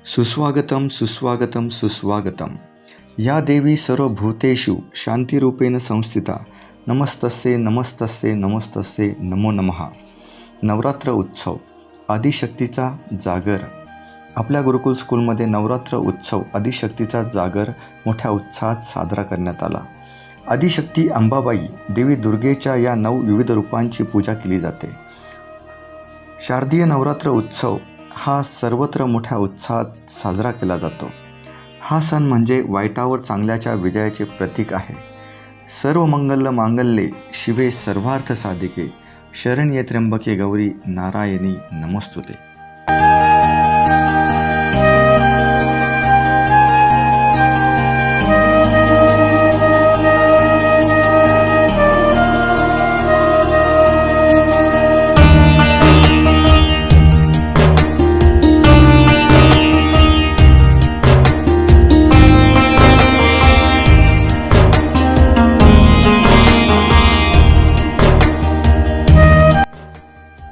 सुस्वागतम सुस्वागतम सुस्वागतम. या देवी सर्वभूतेषु शांतिरूपेण संस्थिता. नमस्तस्ये नमस्तस्ये नमस्तस्ये नमो नमः. नवरात्र उत्सव, आदिशक्तीचा जागर. आपल्या गुरुकुल स्कूलमध्ये नवरात्र उत्सव आदिशक्तीचा जागर मोठ्या उत्साहात साजरा करण्यात आला. आदिशक्ती अंबाबाई देवी दुर्गेच्या या 9 विविध रूपांची पूजा केली जाते. शारदीय नवरात्र उत्सव हा सर्वत्र मोठ्या उत्साहात साजरा केला जातो. हा सण म्हणजे वाईटावर चांगल्याच्या विजयाचे प्रतीक आहे. सर्व मंगल मांगल्ये शिवे सर्वार्थ साधिके शरण्ये त्र्यंबके गौरी नारायणी नमोस्तुते.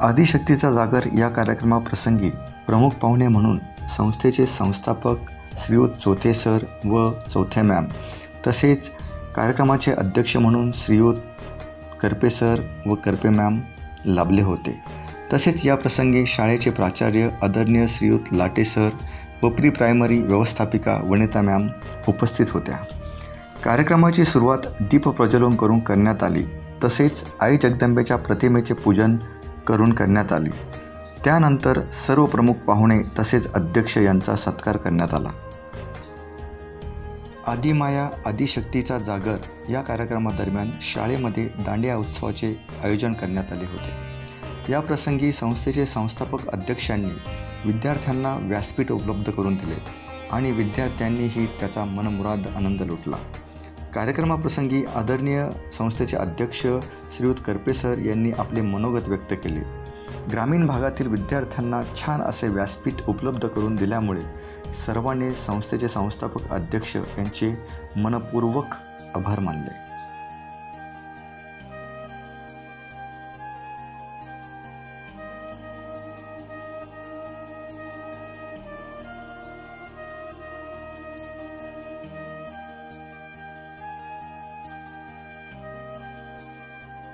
आदिशक्तीचा जागर या कार्यक्रमाप्रसंगी प्रमुख पाहुणे म्हणून संस्थेचे संस्थापक श्रीयुत चौथे सर व चौथे मॅम, तसेच कार्यक्रमाचे अध्यक्ष म्हणून श्रीयुत करपे सर व करपे मॅम लाभले होते. तसेच या प्रसंगी शाळेचे प्राचार्य आदरणीय श्रीयुत लाटे सर व प्री प्रायमरी व्यवस्थापिका वनिता मॅम उपस्थित होत्या. कार्यक्रमाची सुरुवात दीपप्रज्वलन करून करण्यात आली. तसेच आई जगदंबेच्या प्रतिमेचे पूजन करून करण्यात आली. त्यानंतर सर्व प्रमुख पाहुणे तसेच अध्यक्ष यांचा सत्कार करण्यात आला. आदिमाया आदिशक्तीचा जागर या कार्यक्रमादरम्यान शाळेमध्ये दांडिया उत्सवाचे आयोजन करण्यात आले होते. या प्रसंगी संस्थेचे संस्थापक अध्यक्षांनी विद्यार्थ्यांना व्यासपीठ उपलब्ध करून दिले आणि विद्यार्थ्यांनीही त्याचा मनमुराद आनंद लुटला. कार्यक्रमाप्रसंगी आदरणीय संस्थेचे अध्यक्ष श्रीयुत करपे सर यांनी आपले मनोगत व्यक्त केले. ग्रामीण भागातील विद्यार्थ्यांना छान असे व्यासपीठ उपलब्ध करून दिल्यामुळे सर्वांनी संस्थेचे संस्थापक अध्यक्ष यांचे मनपूर्वक आभार मानले.